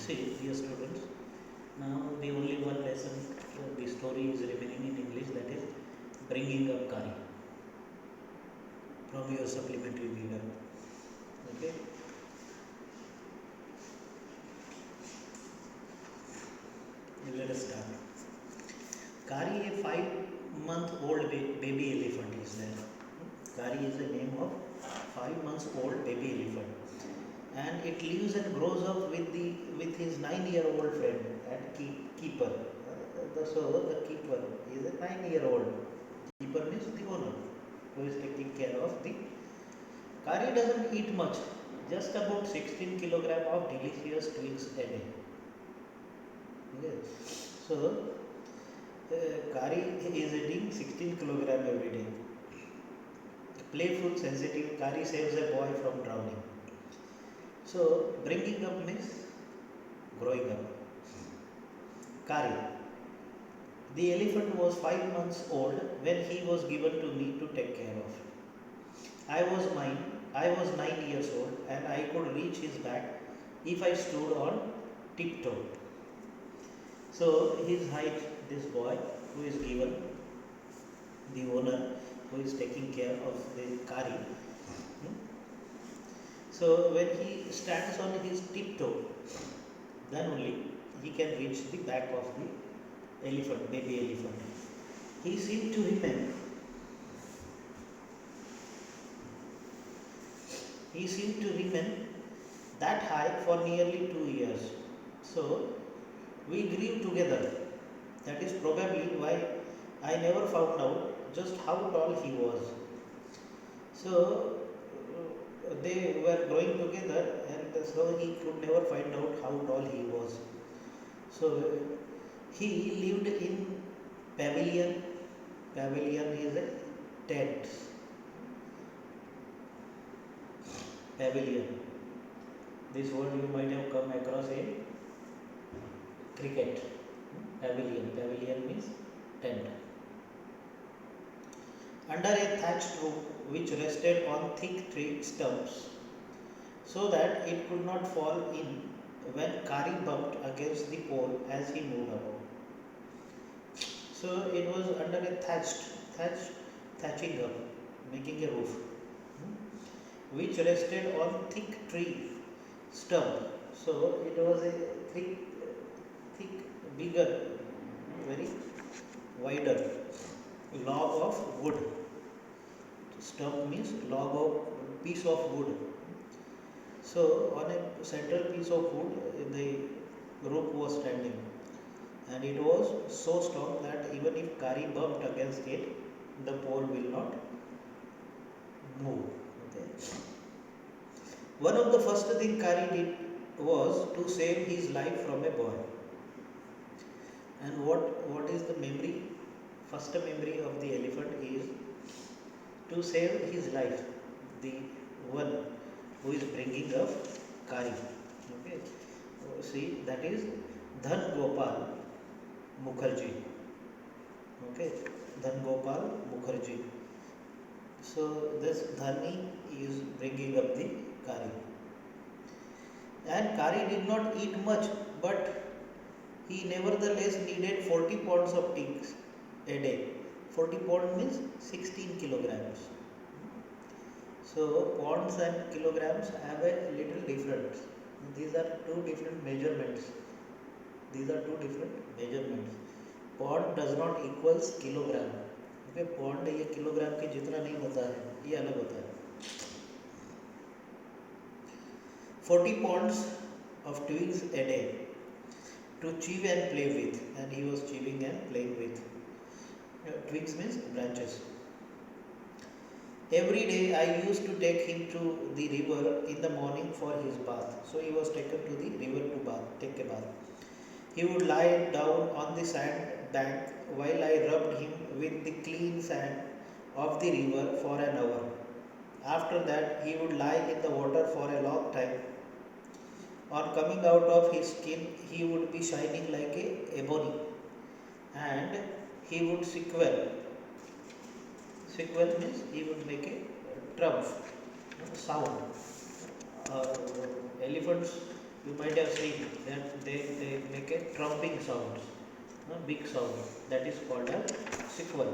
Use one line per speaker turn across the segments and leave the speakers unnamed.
See, dear students, now the only one lesson, the story is remaining in English, that is bringing up Kari from your supplementary reader. Okay, let us start. Kari, a 5-month-old baby elephant, is there. Kari is the name of 5 months old baby elephant, and it lives and grows up with his 9-year-old friend and keeper. So the keeper is a 9-year-old. Keeper means the owner who is taking care of the. Kari doesn't eat much, just about 16 kilogram of delicious twigs a day. Okay. So Kari is eating 16 kilogram every day. Playful, sensitive, Kari saves a boy from drowning. So bringing up means growing up. Kari. The elephant was 5 months old when he was given to me to take care of. I was 9 years old and I could reach his back if I stood on tiptoe. So his height, this boy who is given, the owner who is taking care of the Kari. So when he stands on his tiptoe, then only he can reach the back of the elephant, baby elephant. He seemed to remain. He seemed to remain that high for nearly 2 years. So we grew together. That is probably why I never found out just how tall he was. So they were growing together, and so he could never find out how tall he was. So he lived in pavilion. Pavilion is a tent. Pavilion. This word you might have come across in cricket. Pavilion. Pavilion means tent. Under a thatched roof which rested on thick tree stumps so that it could not fall in when Kari bumped against the pole as he moved about. So it was under a thatching up, making a roof, which rested on thick tree stump. So it was a thick, bigger, very wider log of wood. Stump means log of piece of wood. So on a central piece of wood, the rope was standing, and it was so strong that even if Kari bumped against it, the pole will not move. Okay. One of the first thing Kari did was to save his life from a boy. And what is the memory? First memory of the elephant is to save his life, the one who is bringing up Kari. Okay. See, that is Dhan Gopal Mukherjee. Okay, Dhan Gopal Mukherjee. So this Dhani is bringing up the Kari. And Kari did not eat much, but he nevertheless needed 40 pounds of twigs a day. 40 pounds means 16 kilograms. So pounds and kilograms have a little difference. These are two different measurements. Pound does not equals kilogram. Okay, pound ये kilogram के जितना नहीं होता है, ये अलग होता है. 40 pounds of twigs a day to chew and play with, and he was chewing and playing with. Twigs means branches. Every day I used to take him to the river in the morning for his bath. So he was taken to the river to take a bath. He would lie down on the sand bank while I rubbed him with the clean sand of the river for an hour. After that, he would lie in the water for a long time. On coming out of his skin, he would be shining like a ebony, and he would sequel. Sequel means he would make a trump sound. Elephants you might have seen that they make a trumping sound, big sound, that is called a sequel.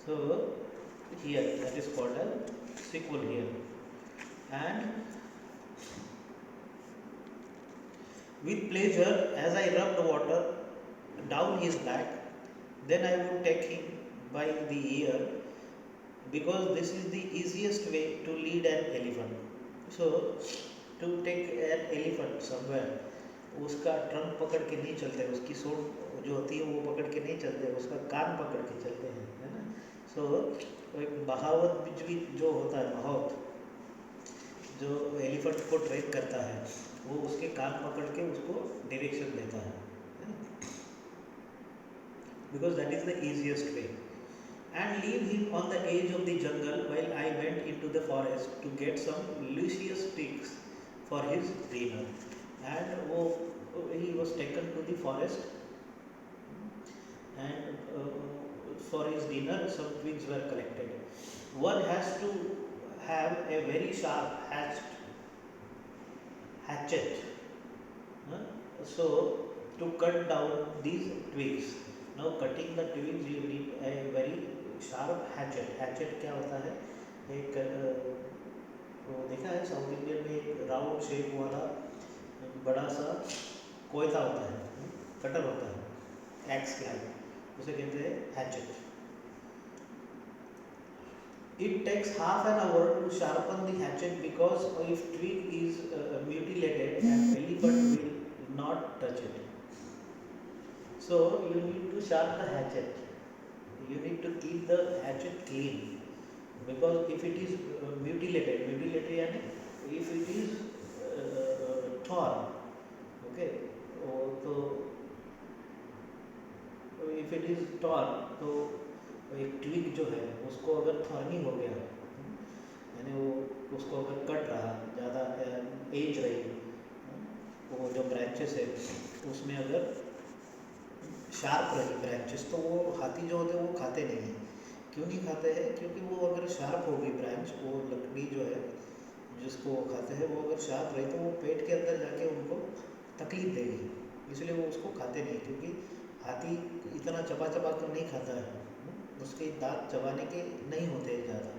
So here that is called a sequel here. And with pleasure, as I rubbed water down his back, then I would take him by the ear, because this is the easiest way to lead an elephant. So, to take an elephant somewhere, उसका trunk पकड़ के नहीं चलते, उसकी सूंड जो होती है वो पकड़ के नहीं चलते, उसका कान पकड़ के चलते हैं, है ना. सो एक बहावत भी जो होता है, बहावत जो एलिफेंट को ट्रेन करता है, वो उसके कान पकड़ के उसको डायरेक्शन देता है, because that is the easiest way. And leave him on the edge of the jungle while I went into the forest to get some luscious sticks for his dinner. And he was taken to the forest, and for his dinner some twigs were collected. One has to have a very sharp hatchet, so to cut down these twigs. Now cutting the twigs you need a very sharp hatchet. Hatchet क्या होता है, एक वो देखा है south Indian में एक round shape वाला बड़ा सा कोयता होता है, कटर होता है, एक्स लाइक, उसे कहते हैं hatchet. It takes half an hour to sharpen the hatchet, because if twig is mutilated, an elephant will not touch it. So you need to sharpen the hatchet. You need to keep the hatchet clean, because if it is mutilated यानी if it is torn, okay, तो if it is torn, तो एक twig जो है उसको अगर थॉर्निंग हो गया, यानी वो उसको अगर कट रहा, ज़्यादा एज रही, वो जो ब्रांचेस है उसमें अगर शार्प रही ब्रांचेस, तो वो हाथी जो होते हैं वो खाते नहीं हैं. क्यों नहीं खाते हैं? क्योंकि वो अगर शार्प होगी ब्रांच, वो लकड़ी जो है जिसको वो खाते हैं, वो अगर शार्प रही तो वो पेट के अंदर जाके उनको तकलीफ देगी, इसलिए वो उसको खाते नहीं. क्योंकि हाथी इतना चबा चबा कर नहीं खाता है, उसके दांत चबाने के नहीं होते हैं ज़्यादा.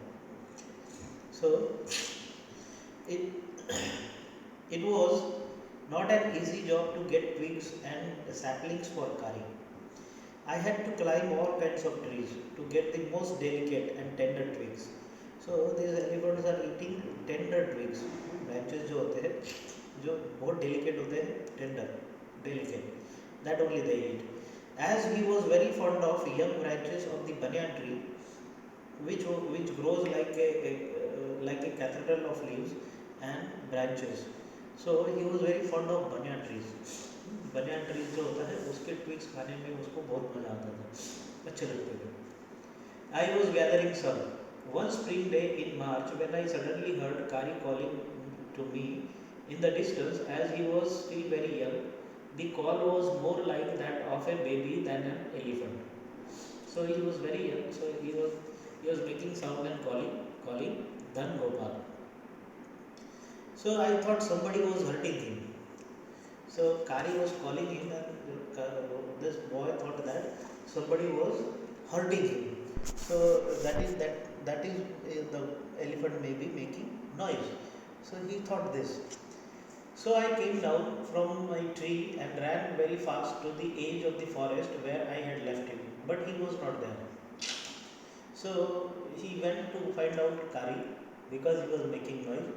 सो it was not an easy job to get twigs and saplings for Kari. I had to climb all kinds of trees to get the most delicate and tender twigs. So these elephants are eating tender twigs, branches जो होते हैं, जो बहुत delicate होते हैं, tender, delicate, that only they eat. As he was very fond of young branches of the banyan tree, which grows like a cathedral of leaves and branches. So he was very fond of banyan trees. banyan trees जो होता है उसके twigs खाने में उसको बहुत मजा आता था, अच्छे लगते थे. I was gathering some. One spring day in March, when I suddenly heard Kari calling to me in the distance, as he was still very young, the call was more like that of a baby than an elephant. So he was very young, so he was making sound and calling Dhan Gopal. So I thought somebody was hurting him. So Kari was calling him, and this boy thought that somebody was hurting him. So that is the elephant may be making noise. So he thought this. So I came down from my tree and ran very fast to the edge of the forest where I had left him, but he was not there. So he went to find out Kari, because he was making noise.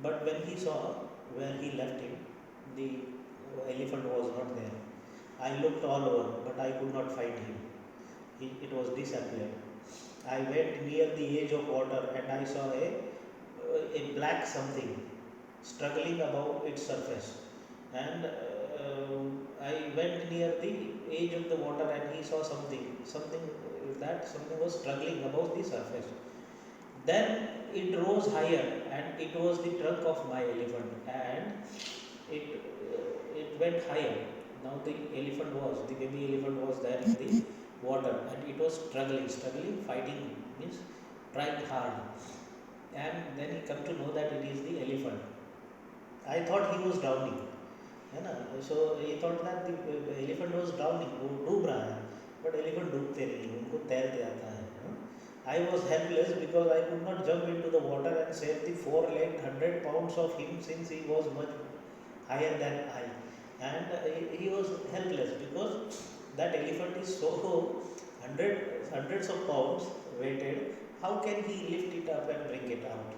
But when he saw where he left him, the elephant was not there. I looked all over, but I could not find him. It was disappeared. I went near the edge of water, and I saw a black something struggling above its surface. And I went near the edge of the water, and he saw something was struggling above the surface. Then it rose higher, and it was the trunk of my elephant, and it went higher. Now the baby elephant was there in the water, and it was struggling, fighting, means trying hard. And then he come to know that it is the elephant. I thought he was drowning, है ना. So he thought that the elephant was drowning, वो डूब रहा है. But elephant डूबते नहीं, उनको तैरते आता है. I was helpless because I could not jump into the water and save the four-legged 100 pounds of him since he was much higher than I. And he was helpless because that elephant is so hundreds of pounds weighted. How can he lift it up and bring it out?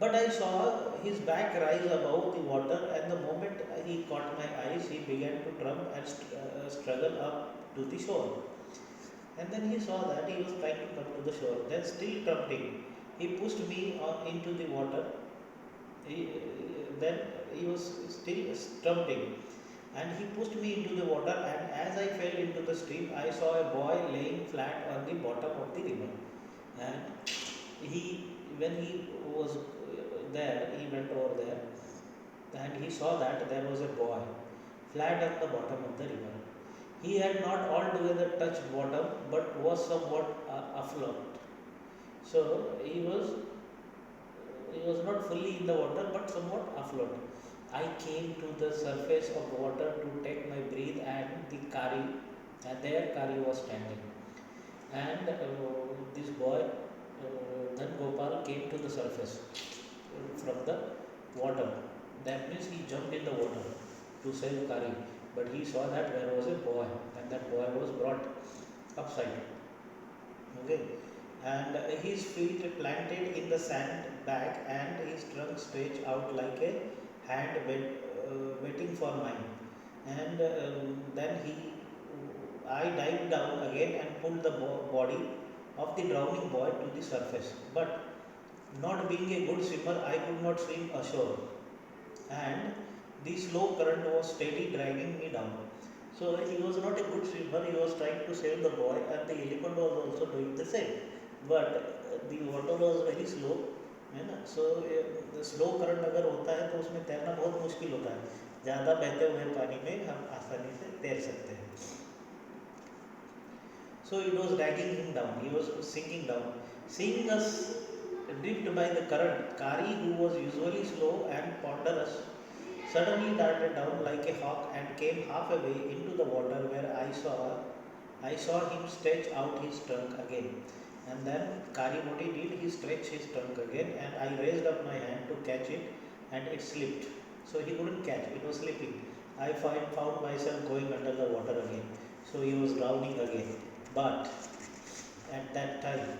But I saw his back rise above the water, and the moment he caught my eyes, he began to trump and struggle up to the shore. And then he saw that he was trying to come to the shore. Then, still trumping, he pushed me into the water. Then he was still trumping, and he pushed me into the water. And as I fell into the stream, I saw a boy laying flat on the bottom of the river. And when he was there, he went over there, and he saw that there was a boy flat at the bottom of the river. He had not altogether touched bottom, but was somewhat afloat. So he was not fully in the water, but somewhat afloat. I came to the surface of the water to take my breath, and there Kari was standing. And this boy, then Gopal came to the surface from the water. That means he jumped in the water to save Kari, but he saw that there was a boy, and that boy was brought upside. Okay, and his feet planted in the sand back, and his trunk stretched out like a hand waiting for mine. And then I dived down again and pulled the body of the drowning boy to the surface. But not being a good swimmer, I could not swim ashore, and the slow current was steady dragging me down. So he was not a good swimmer, he was trying to save the boy, and the elephant was also doing the same. But the water was very slow, है ना. So slow current अगर होता है तो उसमें तैरना बहुत मुश्किल होता है. ज़्यादा बहते हुए पानी में हम आसानी से तैर सकते हैं. So it was dragging him down, he was sinking down. Seeing us drift by the current, Kari, who was usually slow and ponderous, suddenly darted down like a hawk and came halfway into the water, where I saw him stretch out his trunk again. And then Kari, what he did, he stretched his trunk again, and I raised up my hand to catch it, and it slipped. So he couldn't catch, it was slipping. I found myself going under the water again. So he was drowning again. But at that time,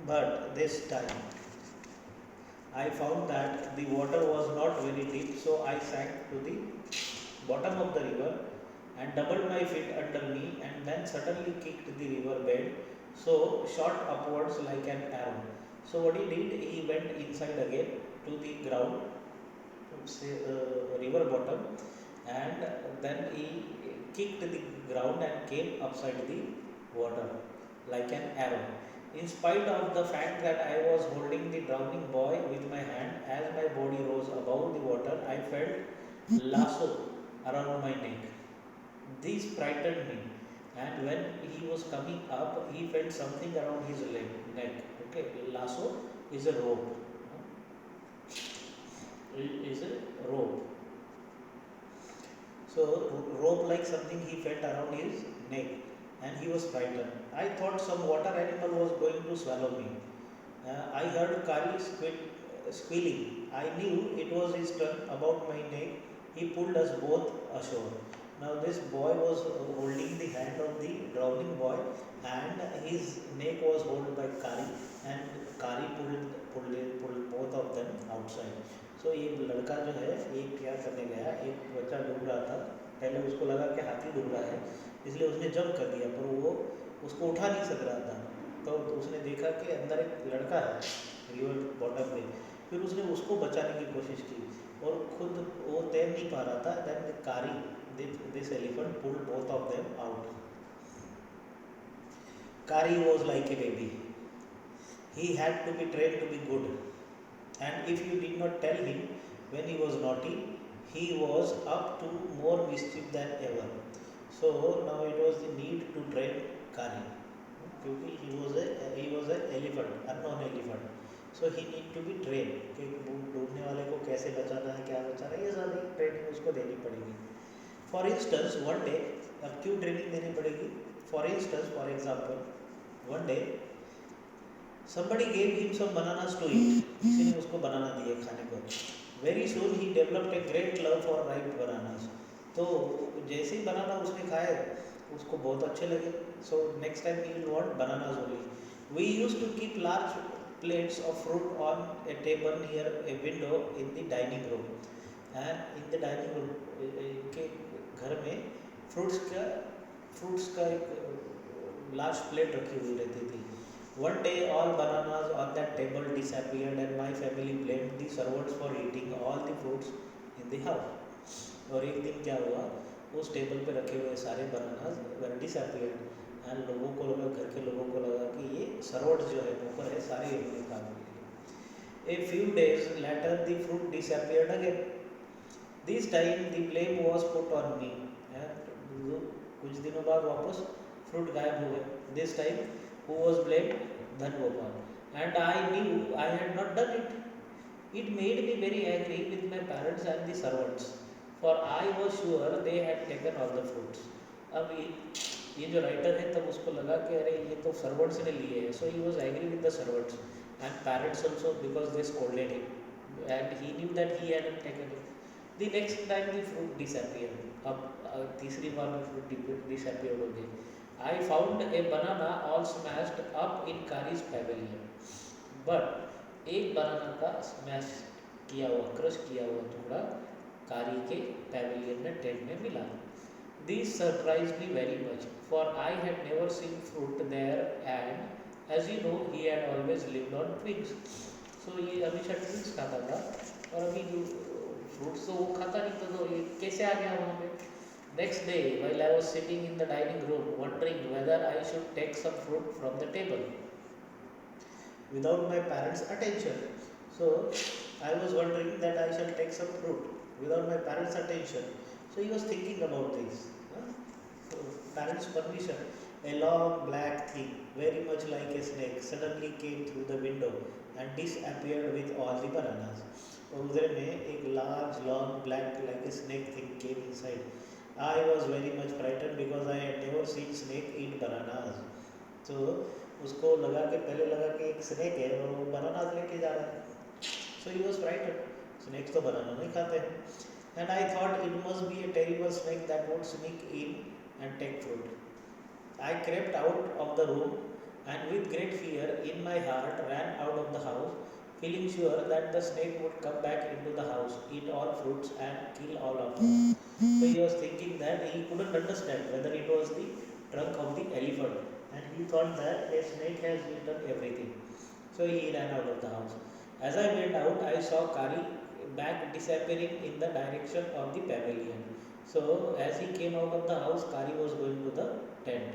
but this time, I found that the water was not very deep, so I sank to the bottom of the river and doubled my feet under me, and then suddenly kicked the river bed, so shot upwards like an arrow. So what he did, he went inside again to the ground, say river bottom, and then he kicked the ground and came upside the water like an arrow. In spite of the fact that I was holding the drowning boy with my hand, as my body rose above the water, I felt lasso around my neck. This frightened me, and when he was coming up, he felt something around his neck. Okay, lasso is a rope. It is a rope. So rope like something he felt around his neck, and he was frightened. I thought some water animal was going to swallow me. I heard Kari squealing. I knew it was his turn about my neck. He pulled us both ashore. Now this boy was holding the hand of the drowning boy, and his neck was held by Kari, and Kari pulled both of them outside. So ये लड़का जो है ये क्या करने गया, एक बच्चा डूब रहा था. पहले उसको लगा कि हाथी डूब रहा है, इसलिए उसने जंप कर दिया, पर वो उसको उठा नहीं सक रहा था. तो उसने देखा कि अंदर एक लड़का है रिवर बॉटम में. फिर उसने उसको बचाने की कोशिश की, और खुद वो तैर नहीं पा रहा था. दैन कारी this elephant pulled both of them out. Kari was like a baby. He had to be trained to be good, and if you did not tell him when he was naughty, he was up to more mischief than ever. So now it was the need to train Kari, क्योंकि he was a elephant, unknown elephant. So he need to be train कि डूबने वाले को कैसे बचाना है, क्या बचाना है, ये सारी ट्रेनिंग उसको देनी पड़ेगी. फॉर इंस्टेंस वन डे, अब क्यों ट्रेनिंग देनी पड़ेगी? For instance, for example, one day somebody gave him some bananas to eat. किसी ने उसको बनाना दिए खाने को. Very soon he developed a great love for ripe bananas. तो जैसे ही बनाना उसने खाए उसको बहुत अच्छे लगे. So next time he will want bananas only. We used to keep large plates of fruit on a table near a window in the dining room. And in the dining room के घर में fruits का एक large plate रखी हुई रहती थी. One day all bananas on that table disappeared and my family blamed the servants for eating all the fruits in the house. और एक दिन क्या हुआ, उस टेबल पे रखे हुए सारे बनानास वर डिसअपियर्ड एंड लोगों को लगा, घर के लोगों को लगा कि ये सर्वर्ट्स जो है ऊपर है सारे इन्होंने खा लिए. A few days later the fruit disappeared again. This time the blame was put on me. कुछ दिनों बाद वापस फ्रूट गायब हुए. This time who was blamed? Dhan Gopal. And I knew I had not done it. It made me very angry with my parents and the servants, for I was sure they had taken all the fruits. अब ये जो writer है तब उसको लगा कि अरे ये तो सर्वेंट्स ने लिए हैं. So he was agree with the servants and parents also because they scolded him and he knew that he hadn't taken it. The next time the fruit disappeared. अब तीसरी बार में फ्रूट डिसअपियर्ड हो गई. I found a banana all smashed up in Kari's pavilion. But एक बनाना का smash किया हुआ, crush किया हुआ टुकड़ा कारी के पैवेलियन में, टेंट में मिला. This surprised me very much, for I had never seen fruit there and as you know he had always lived on twigs. So ये हमेशा twigs खाता था और अभी फ्रूट्स तो वो खाता नहीं था, तो ये कैसे आ गया वहाँ पे. Next day, while I was sitting in the dining room, wondering whether I should take some fruit from the table, without my parents' attention. So, I was wondering that I shall take some fruit without my parents' attention. So, he was thinking about this. So, parents' permission. A long black thing, very much like a snake, suddenly came through the window and disappeared with all the bananas. और उधर में एक large, long, black like a snake thing came inside. I was very much frightened because I had never seen snake eat bananas. तो उसको लगा कि पहले लगा कि एक स्नेक है और वो बनानास लेके जा रहा है. So he was frightened. Snakes तो बनाना नहीं खाते हैं. And I thought it must be a terrible snake that would sneak in and take fruit. I crept out of the room and with great fear in my heart ran out of the house, feeling sure that the snake would come back into the house, eat all fruits and kill all of us. So he was thinking that he couldn't understand whether it was the trunk of the elephant, and he thought that a snake has eaten everything. So he ran out of the house. As I went out, I saw Kari back disappearing in the direction of the pavilion. So as he came out of the house, Kari was going to the tent.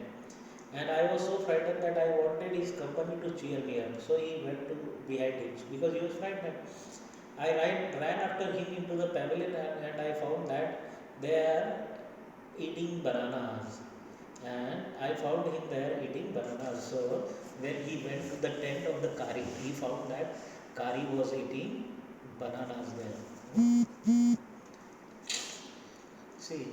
And I was so frightened that I wanted his company to cheer me up. So he went to behind him because he was frightened. I ran after him into the pavilion and I found that they are eating bananas. And I found him there eating bananas. So when he went to the tent of the Kari, he found that Kari was eating bananas there. See,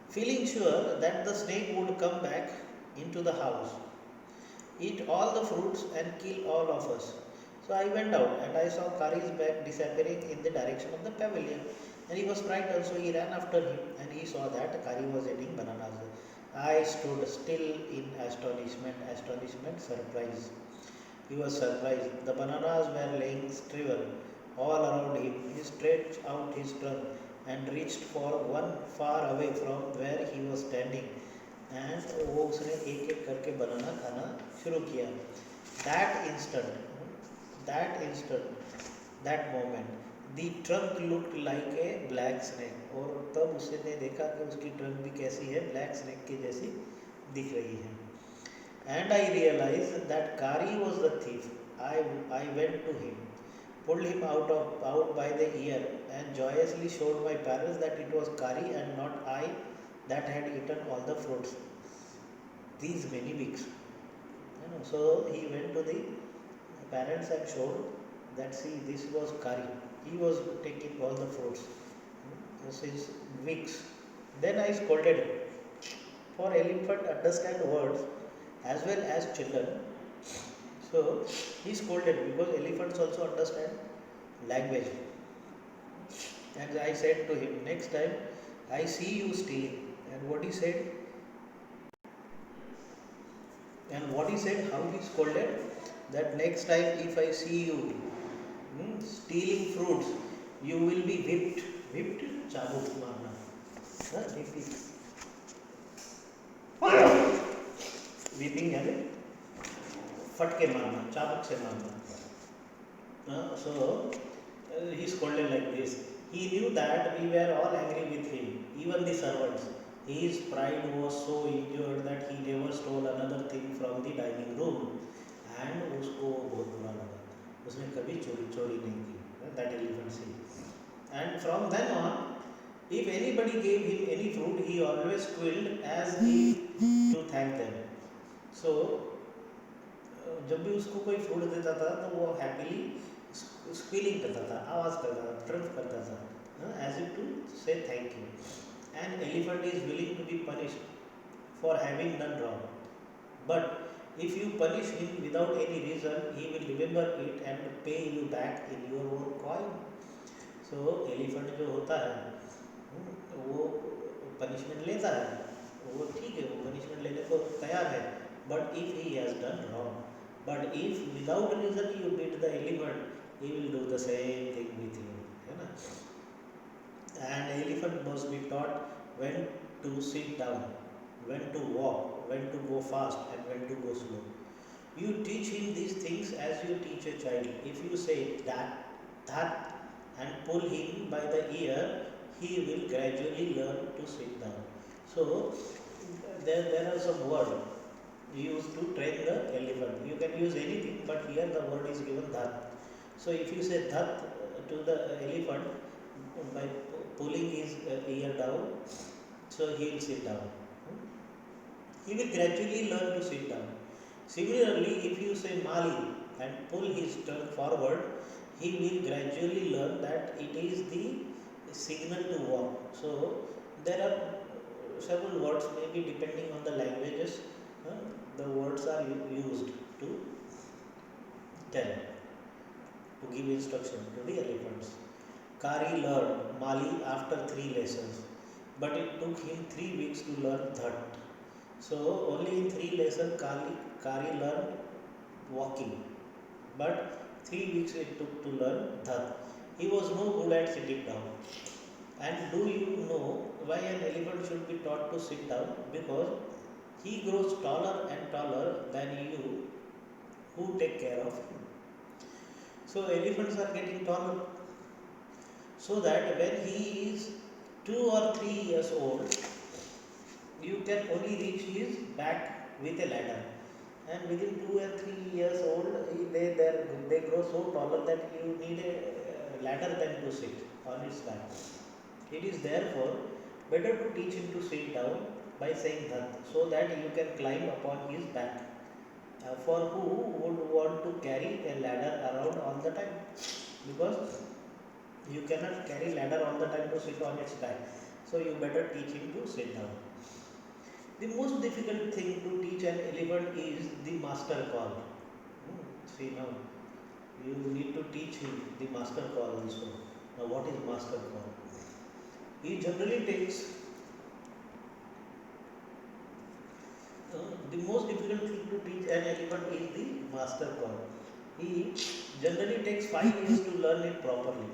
feeling sure that the snake would come back into the house, eat all the fruits and kill all of us. So I went out and I saw Kari's back disappearing in the direction of the pavilion. And he was frightened, so he ran after him and he saw that Kari was eating bananas. I stood still in astonishment, surprise. He was surprised. The bananas were laying still all around him. He stretched out his trunk and reached for one far away from where he was standing. And वो उसने एक एक करके बनाना खाना शुरू किया. That instant, that moment, the trunk looked like a black snake. और तब उसने देखा कि उसकी ट्रंक भी कैसी है, ब्लैक स्नेक की जैसी दिख रही है. And I realized that Kari was the thief. I went to him, pulled him out by the ear, and joyously showed my parents that it was Kari and not I that had eaten all the fruits. these many weeks. So he went to the parents and showed that, see, this was Kari. He was taking all the fruits. This is weeks. Then I scolded him. For elephant understand words as well as children. So he scolded because elephants also understand language. And I said to him, next time I see you stealing. And what he said, how he scolded, that next time if I see you stealing fruits, you will be whipped. Whipped, chabuk marna. Whipping. Whipping यानी फटके मारना, चाबुक से मारना. So he scolded like this. He knew that we were all angry with him, even the servants. His pride was so injured that he never stole another thing from the dining room. And उसको बहुत बुरा लगा. उसने कभी चोरी नहीं की. That elephant said. And from then on, if anybody gave him any fruit, he always squealed as if to thank them. So जब भी उसको कोई फ्रूट देता था तो वो हैप्पीली स्क्वीलिंग करता था, आवाज़ करता था, ट्रम्प करता था, as if to say thank you. An elephant is willing to be punished for having done wrong, but if you punish him without any reason he will remember it and pay you back in your own coin. So elephant जो होता है वो punishment लेता है, वो ठीक है, वो पनिशमेंट लेने को तैयार है, but if he has done wrong. But if without reason you beat the elephant, he will do the same thing with you. है ना? And elephant must be taught when to sit down, when to walk, when to go fast, and when to go slow. You teach him these things as you teach a child. If you say that, and pull him by the ear, he will gradually learn to sit down. So there are some words used to train the elephant. You can use anything, but here the word is given dhat. So if you say dhat to the elephant by pulling his ear down, so he will sit down. He will gradually learn to sit down. Similarly, if you say mali and pull his trunk forward, he will gradually learn that it is the signal to walk. So there are several words, maybe depending on the languages, the words are used to tell, to give instruction to the elephants. Kari learned Mali after 3 lessons, but it took him 3 weeks to learn Dhat. So only in 3 lessons Kari learned walking, but 3 weeks it took to learn Dhat. He was no good at sitting down. And do you know why an elephant should be taught to sit down? Because he grows taller and taller than you who take care of him. So elephants are getting taller, so that when he is 2 or 3 years old, you can only reach his back with a ladder. And within 2 or 3 years old, they grow so taller that you need a ladder than to sit on his back. It is therefore better to teach him to sit down by saying dhat, so that you can climb upon his back. For who would want to carry a ladder around all the time? Because you cannot carry ladder all the time to sit on its back. So you better teach him to sit down. The most difficult thing to teach an elephant is the master call. See now, you need to teach him the master call also. Now what is master call? He generally takes the most difficult thing to teach an elephant is the master call. He generally takes 5 years to learn it properly.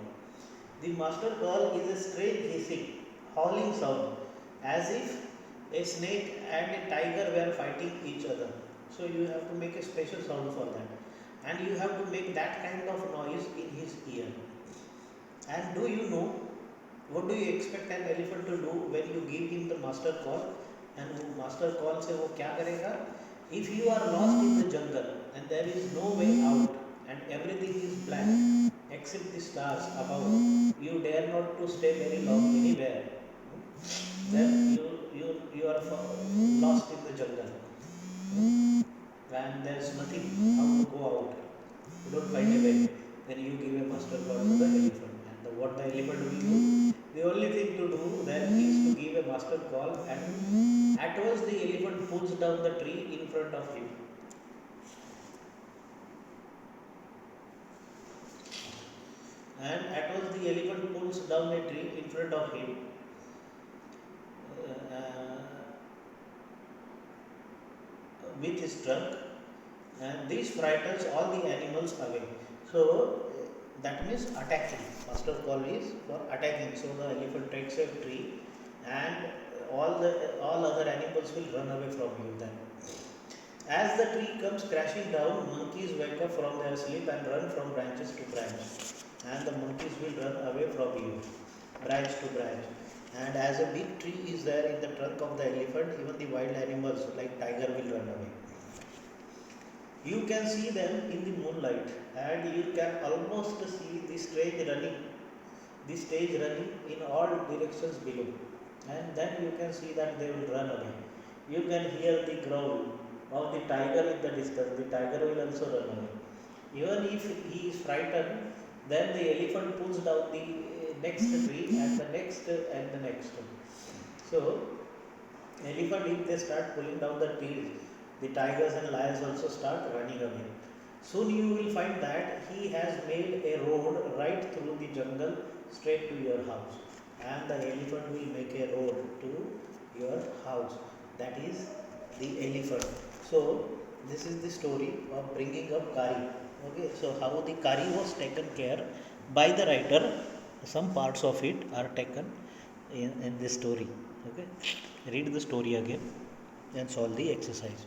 The master call is a strange hissing, howling sound, as if a snake and a tiger were fighting each other. So you have to make a special sound for that, and you have to make that kind of noise in his ear. And do you know what do you expect an elephant to do when you give him the master call? And master call से वो क्या करेगा? If you are lost in the jungle and there is no way out and everything is black except the stars above, you dare not to stay very long anywhere. Then you are lost in the jungle. and there's nothing how to go out, you don't find a way, then you give a master call to the elephant. And what the elephant will do, the only thing to do then is to give a master call, and at once the elephant pulls down the tree in front of him. And at once the elephant pulls down a tree in front of him. uh, with his trunk, and this frightens all the animals away. So that means attacking. Master call is for attacking. So the elephant takes a tree, and all other animals will run away from you. Then, as the tree comes crashing down, monkeys wake up from their sleep and run from branches to branch, and the monkeys will run away from you, branch to branch. And as a big tree is there in the trunk of the elephant, even the wild animals like tiger will run away. You can see them in the moonlight, and you can almost see the stage running in all directions below. And then you can see that they will run away. You can hear the growl of the tiger in the distance. The tiger will also run away. Even if he is frightened, then the elephant pulls down the next tree and the next and the next. So, elephant, if they start pulling down the trees, the tigers and lions also start running away. Soon you will find that he has made a road right through the jungle straight to your house, and the elephant will make a road to your house. That is the elephant. So this is the story of bringing up Kari. Okay, so how the Kari was taken care by the writer. Some parts of it are taken in this story. Okay, read the story again and solve the exercise.